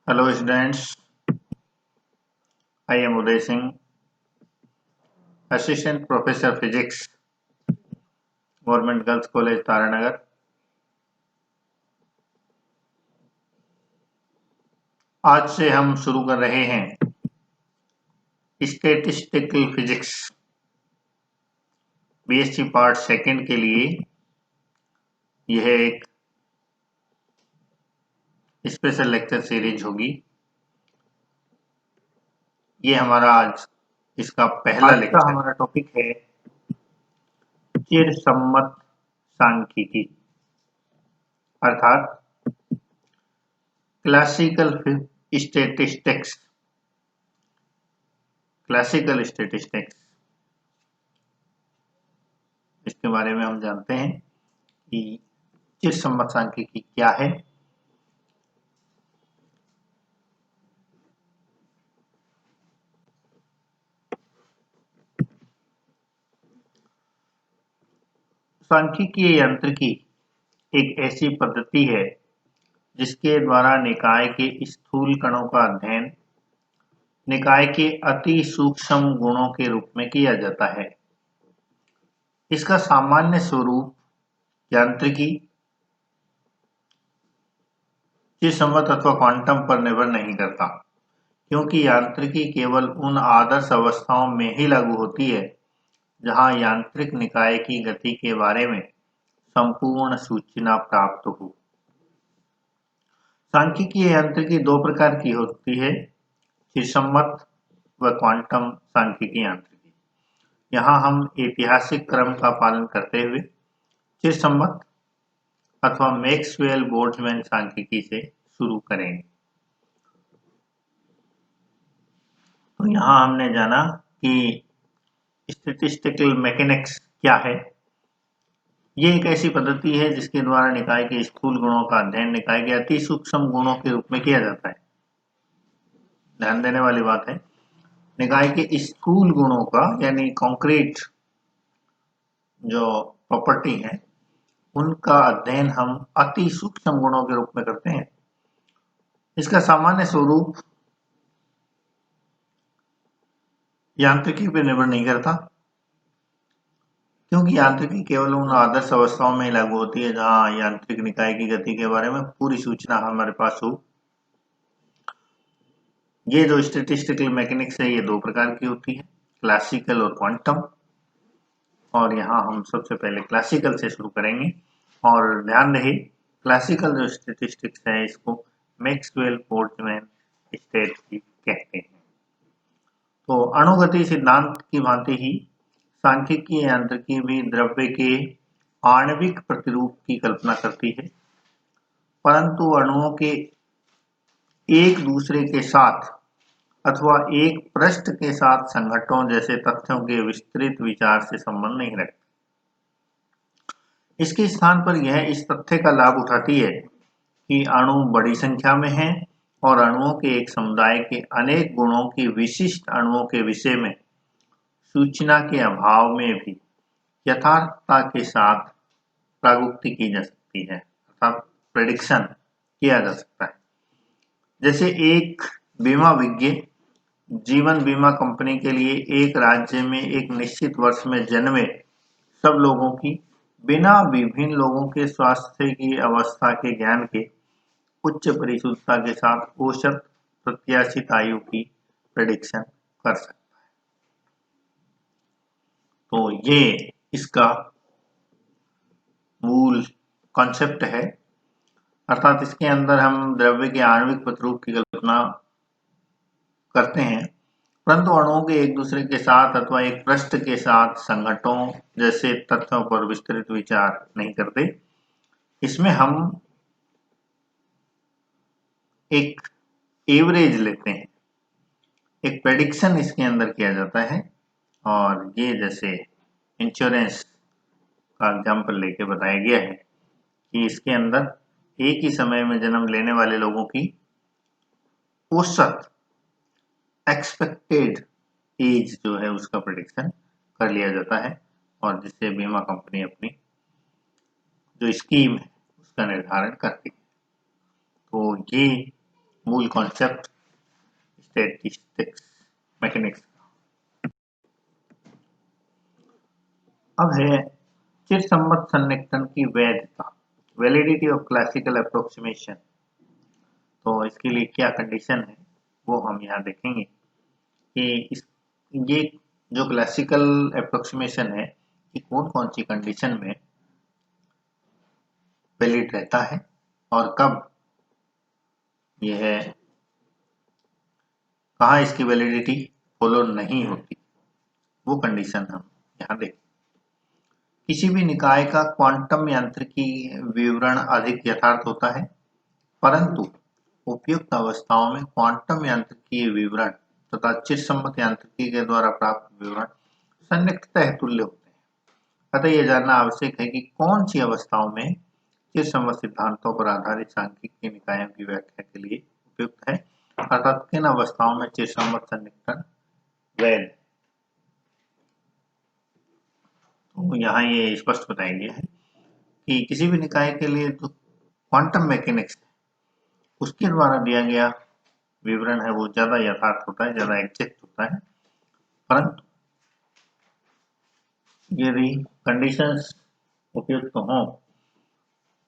Hello students, I am Uday Singh, Assistant Professor Physics, Government Girls College, Taranagar. आज से हम शुरू कर रहे हैं statistical physics BSc part second के लिए। यह एक स्पेशल लेक्चर सीरीज होगी। ये हमारा आज इसका पहला लेक्चर। हमारा टॉपिक है चिरसम्मत सांख्यिकी अर्थात क्लासिकल स्टैटिस्टिक्स। क्लासिकल स्टैटिस्टिक्स इसके बारे में हम जानते हैं कि चिरसम्मत सांख्यिकी क्या है। सांख्यिकीय यांत्रिकी एक ऐसी पद्धति है जिसके द्वारा निकाय के स्थूल कणों का अध्ययन निकाय के अति सूक्ष्म गुणों के रूप में किया जाता है। इसका सामान्य स्वरूप यांत्रिकी चिरसम्मत अथवा क्वांटम पर निर्भर नहीं करता, क्योंकि यांत्रिकी केवल उन आदर्श अवस्थाओं में ही लागू होती है जहां यांत्रिक निकाय की गति के बारे में संपूर्ण सूचना प्राप्त हो। सांख्यिकीय यांत्रिकी दो प्रकार की होती है, चिरसम्मत व क्वांटम सांख्यिकीय यांत्रिकी। यहाँ हम ऐतिहासिक क्रम का पालन करते हुए चिरसम्मत अथवा मैक्सवेल बोल्ट्जमैन सांख्यिकी से शुरू करेंगे। तो यहाँ हमने जाना कि स्टैटिस्टिकल मैकेनिक्स क्या है। ये एक ऐसी पद्धति है जिसके द्वारा निकाय के स्थूल गुणों का अध्ययन निकाय के अति सूक्ष्म गुणों के रूप में किया जाता है। ध्यान देने वाली बात है, निकाय के स्थूल गुणों का यानी कॉन्क्रीट जो प्रॉपर्टी है उनका अध्ययन हम अति सूक्ष्म गुणों के रूप में करते हैं। इसका सामान्य स्वरूप यांत्रिकी पर निर्भर नहीं करता, क्योंकि यांत्रिकी केवल उन आदर्श अवस्थाओं में लागू होती है जहां यांत्रिक निकाय की गति के बारे में पूरी सूचना हमारे पास हो। ये जो स्टैटिस्टिकल मैकेनिक्स है ये दो प्रकार की होती है, क्लासिकल और क्वांटम। और यहाँ हम सबसे पहले क्लासिकल से शुरू करेंगे। और ध्यान रहे, क्लासिकल जो स्टैटिस्टिक्स है इसको मैक्सवेल बोल्ट्जमैन स्टैटिस्टिक्स कहते हैं। तो अणुगति सिद्धांत की भांति ही सांख्यिकीय यांत्रिकी भी द्रव्य के आणविक प्रतिरूप की कल्पना करती है, परंतु अणुओं के एक दूसरे के साथ अथवा एक पृष्ठ के साथ संघटनों जैसे तथ्यों के विस्तृत विचार से संबंध नहीं रखती। इसके स्थान पर यह इस तथ्य का लाभ उठाती है कि अणु बड़ी संख्या में हैं और अणुओं के एक समुदाय के अनेक गुणों की विशिष्ट अणुओं के विषय में सूचना के अभाव में भी यथार्थता के साथ प्रागुक्ति की जा सकती है, अर्थात प्रेडिक्शन किया जा सकता है। जैसे एक बीमा विज्ञ जीवन बीमा कंपनी के लिए एक राज्य में एक निश्चित वर्ष में जन्मे सब लोगों की बिना विभिन्न लोगों के स्वास्थ्य की अवस्था के ज्ञान के उच्च परिशुद्धता के साथ औसत प्रत्याशित आयु की प्रेडिक्शन कर सकता है। तो ये इसका मूल कॉन्सेप्ट है, अर्थात इसके अंदर हम द्रव्य के आणविक प्रतिरूप की कल्पना करते हैं, परंतु अणुओं के एक दूसरे के साथ अथवा एक पृष्ठ के साथ संघटनों जैसे तथ्यों पर विस्तृत विचार नहीं करते। इसमें हम एक एवरेज लेते हैं, एक प्रेडिक्शन इसके अंदर किया जाता है। और ये जैसे इंश्योरेंस का एग्जाम्पल लेके बताया गया है कि इसके अंदर एक ही समय में जन्म लेने वाले लोगों की औसत एक्सपेक्टेड एज जो है उसका प्रेडिक्शन कर लिया जाता है और जिससे बीमा कंपनी अपनी जो स्कीम है उसका निर्धारण करती है। तो ये मूल कॉन्सेप्ट स्टैटिस्टिक्स मैकेनिक्स। अब है चिरसम्मत सन्निकटन की वैधता, वैलिडिटी ऑफ क्लासिकल अप्रोक्सीमेशन। तो इसके लिए क्या कंडीशन है वो हम यहाँ देखेंगे कि ये जो क्लासिकल अप्रोक्सीमेशन है कि कौन कौन सी कंडीशन में वैलिड रहता है और कब यह कहाँ इसकी वैलिडिटी फॉलो नहीं होती, वो कंडीशन हम यहाँ देखें। किसी भी निकाय का क्वांटम यांत्रिकी विवरण अधिक यथार्थ होता है, परंतु उपयुक्त अवस्थाओं में क्वांटम यांत्रिकी विवरण तथा चिरसम्मत यांत्रिकी के द्वारा प्राप्त विवरण सन्निकटतः तुल्य होते हैं। अतः यह जानना आवश्यक है कि कौन सी अवस्थाओं में चिरसम्मत सिद्धांतों पर आधारित सांख्यिकीय निकायों की व्याख्या के लिए उपयुक्त है, अर्थात किन अवस्थाओं में चिरसम्मत सन्निकटन वैध है। तो यहाँ ये स्पष्ट बताया गया है कि किसी भी निकाय के लिए जो क्वांटम मैकेनिक्स उसके द्वारा दिया गया विवरण है वो ज्यादा यथार्थ होता है, ज्यादा एग्जैक्ट होता है, परंतु यदि कंडीशंस उपयुक्त हों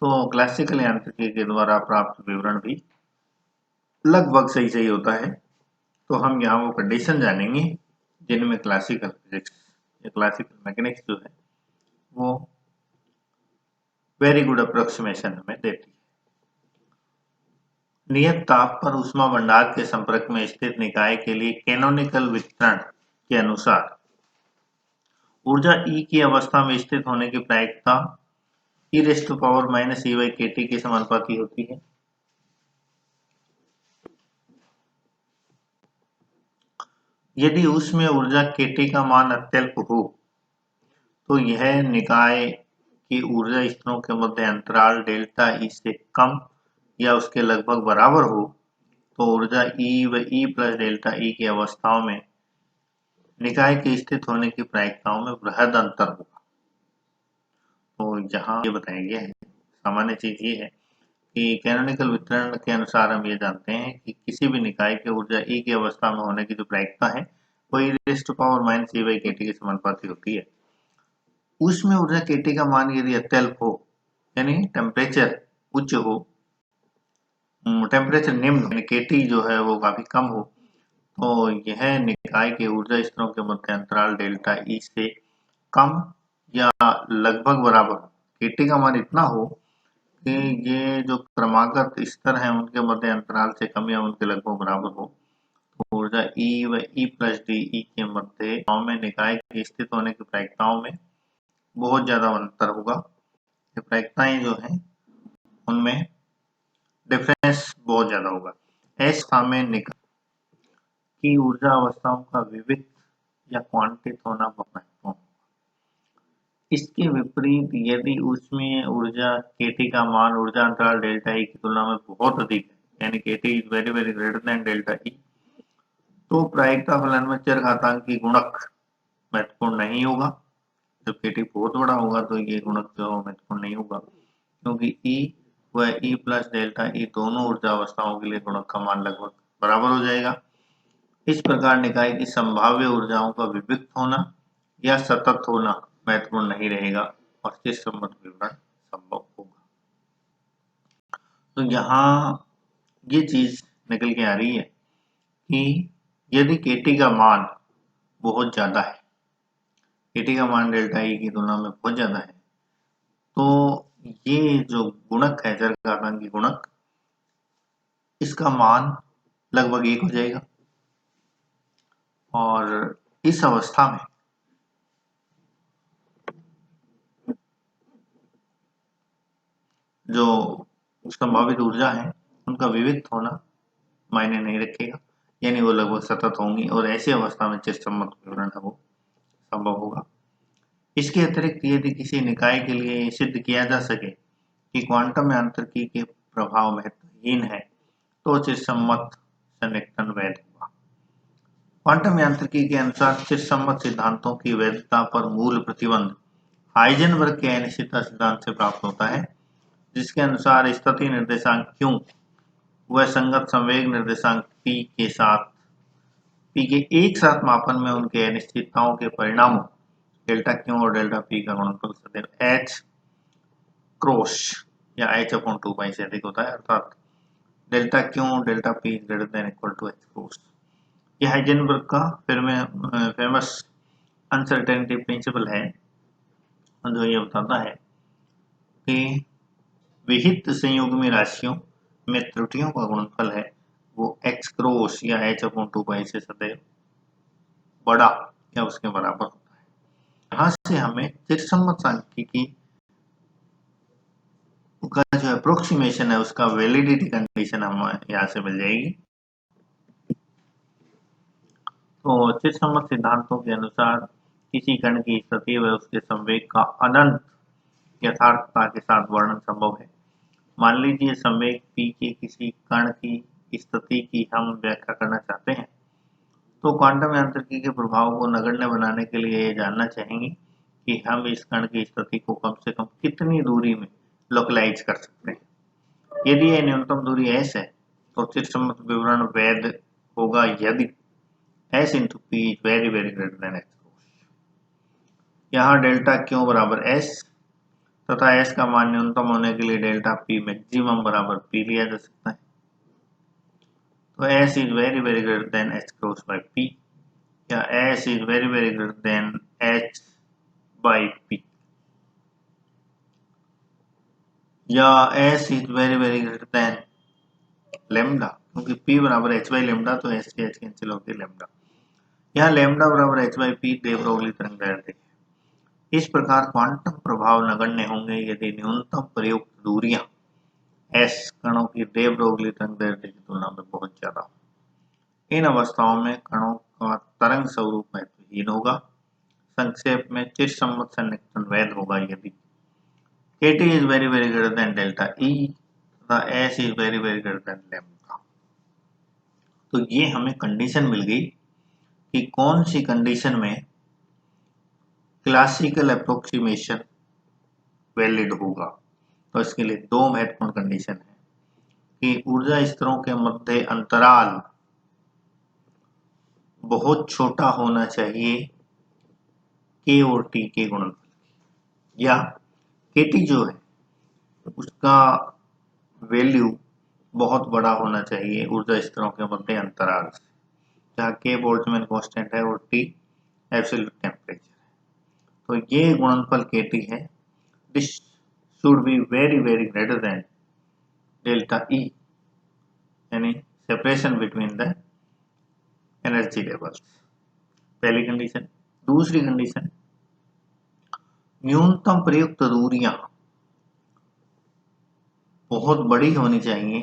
तो क्लासिकल यांत्रिकी के द्वारा प्राप्त विवरण भी लगभग सही होता है। तो हम यहाँ वो कंडीशन जानेंगे जिनमें क्लासिकल फिजिक्स या क्लासिकल मैकेनिक्स जो है वो वेरी गुड अप्रोक्सीमेशन हमें देती है। नियत ताप पर ऊष्मा भंडार के संपर्क में स्थित निकाय के लिए कैनोनिकल वितरण के अनुसार ऊर्जा E की अवस्था में स्थित होने की प्रायिकता e⁻⁻ के समानुपाती होती है। यदि उसमें ऊर्जा kT का मान अत्यल्प हो तो यह निकाय की ऊर्जा स्तरों के मध्य अंतराल डेल्टा E से कम या उसके लगभग बराबर हो तो ऊर्जा E व E प्लस डेल्टा E की अवस्थाओं में निकाय के स्थित होने की प्रायिकताओं में बृहद अंतर होगा। तो यहाँ ये बताया गया है, सामान्य चीज ये है कि कैनोनिकल वितरण के अनुसार हम ये जानते हैं कि किसी भी निकाय के ऊर्जा E की अवस्था में होने की जो प्रायिकता है वो e⁻⁻ के समानुपाती होती है। उसमें ऊर्जा kT का मान यदि अत्यल्प हो यानी टेम्परेचर उच्च हो, टेम्परेचर निम्न यानी kT जो है वो काफी कम हो तो यह निकाय के ऊर्जा स्तरों के मध्य अंतराल डेल्टा E से कम या लगभग बराबर हो। kT का मान इतना हो कि ये जो क्रमागत स्तर हैं उनके मध्य अंतराल से कम या उनके लगभग बराबर हो तो ऊर्जा E व E प्लस DE के मध्य में निकाय के स्थित होने की प्रायिकताओं में बहुत ज्यादा अंतर होगा। ये प्रायिकताएं जो हैं उनमें डिफरेंस बहुत ज्यादा होगा। ऐसा में निकाय की ऊर्जा अवस्थाओं का विविध या क्वांटित होना बहुत महत्वपूर्ण होगा। इसके विपरीत यदि उसमें ऊर्जा kT का मान ऊर्जा अंतराल डेल्टा E की तुलना में बहुत अधिक है यानी kT is very very greater then delta E तो प्रायिकता फलन में चरघातांक की गुणक महत्वपूर्ण नहीं होगा। जब kT बहुत बड़ा होगा तो ये गुणक जो महत्वपूर्ण नहीं होगा क्योंकि E व E प्लस डेल्टा E दोनों ऊर्जा अवस्थाओं के लिए गुणक का मान लगभग बराबर हो जाएगा। इस प्रकार निकाय की संभाव्य ऊर्जाओं का विविक्त होना या सतत होना महत्वपूर्ण नहीं रहेगा और चिरसम्मत विवरण संभव होगा। तो यहाँ ये चीज निकल के आ रही है कि यदि kT का मान बहुत ज्यादा है, kT का मान डेल्टा E की तुलना में बहुत ज्यादा है तो ये जो गुणक है चरघातांकी गुणक इसका मान लगभग 1 हो जाएगा और इस अवस्था में जो संभावित ऊर्जा है उनका विविक्त होना मायने नहीं रखेगा यानी वो लगभग सतत होंगी और ऐसी अवस्था में चिरसम्मत विवरण है वो संभव होगा। इसके अतिरिक्त यदि किसी निकाय के लिए सिद्ध किया जा सके कि क्वांटम यांत्रिकी के प्रभाव महत्वहीन है तो चिरसम्मत सन्निकटन वैध होगा। क्वांटम यांत्रिकी के अनुसार चिरसम्मत सिद्धांतों की वैधता पर मूल प्रतिबंध हाइजेनबर्ग के अनिश्चितता सिद्धांत से प्राप्त होता है जिसके अनुसार स्थिति निर्देशांक Q वह संगत संवेग निर्देशांक P के एक साथ मापन में उनके अनिश्चितताओं के परिणामों डेल्टा क्यू और डेल्टा P का गुणनफल सदैव H क्रॉस या H/2 से अधिक होता है, अर्थात delta q delta P greater than equal to H cross. यह हाइजेनबर्ग का फेमस अनसर्टेनिटी प्रिंसिपल है, जो ये बताता है कि विहित संयुग्मी राशियों में त्रुटियों का गुणनफल है वो x क्रॉस या H/2 से सदैव बड़ा या उसके बराबर होता है। यहाँ से हमें चिरसम्मत सांख्यिकी का जो अप्रोक्सीमेशन है उसका वैलिडिटी कंडीशन हमें यहाँ से मिल जाएगी। तो चिरसम्मत सिद्धांतों के अनुसार किसी कण की स्थिति व उसके संवेग का अनंत यथार्थता के साथ वर्णन संभव है। मान लीजिए संवेग p के किसी कण की स्थिति की हम व्याख्या करना चाहते हैं, तो क्वांटम यांत्रिकी के प्रभाव को नगण्य बनाने के लिए ये जानना चाहेंगे कि हम इस कण की स्थिति को कम से कम कितनी दूरी में लोकलाइज कर सकते हैं। यदि यह न्यूनतम दूरी s है तो चिरसम्मत विवरण वैध होगा यदि s into P is very very greater than h। यहाँ डेल्टा क्यू बराबर s तथा s का मान न्यूनतम होने के लिए डेल्टा p मैक्सिमम बराबर p लिया जा सकता है। तो s is very very greater than h cross by p या s is very very greater than h by p या s is very very greater than lambda, क्योंकि p बराबर h बाई लेमडा तो s की h cancel होगी lambda. यहाँ lambda बराबर h by p de Broglie तरंग दैर्ध्य है। इस प्रकार क्वांटम प्रभाव नगण्य होंगे यदि न्यूनतम प्रयुक्त दूरियां s कणों की दे ब्रोगली तरंग दैर्ध्य की तुलना में बहुत ज्यादा हो। इन अवस्थाओं में कणों का तरंग स्वरूप महत्वहीन होगा। संक्षेप में चिरसम्मत सन्निकटन वैध होगा यदि kT is very very greater than delta E तथा S is very very greater than lambda। तो ये हमें कंडीशन मिल गई कि कौन सी कंडीशन में क्लासिकल अप्रोक्सीमेशन वैलिड होगा। तो इसके लिए दो महत्वपूर्ण कंडीशन है कि ऊर्जा स्तरों के मध्य अंतराल बहुत छोटा होना चाहिए k और t के गुणनफल, या kt जो है उसका वैल्यू बहुत बड़ा होना चाहिए ऊर्जा स्तरों के मध्य अंतराल से, जहाँ k बोल्ट्जमैन कांस्टेंट है और t एब्सोल्यूट टेम्परेचर है। तो ये गुणनफल kT है, this should be very very greater then delta E, यानी separation between the energy levels, पहली कंडीशन। दूसरी कंडीशन, न्यूनतम प्रयुक्त दूरियां बहुत बड़ी होनी चाहिए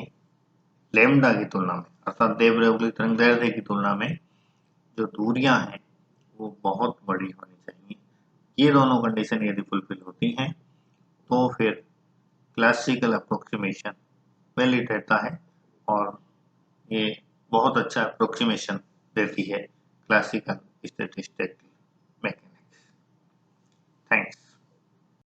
लेमडा की तुलना में, अर्थात दे ब्रोगली तरंग दैर्ध्य की तुलना में जो दूरियां हैं वो बहुत बड़ी होनी चाहिए। ये दोनों कंडीशन यदि फुलफिल होती हैं तो फिर क्लासिकल अप्रोक्सीमेशन वैलिड रहता है और ये बहुत अच्छा अप्रोक्सीमेशन देती है क्लासिकल स्टैटिस्टिकल मैकेनिक्स। थैंक्स।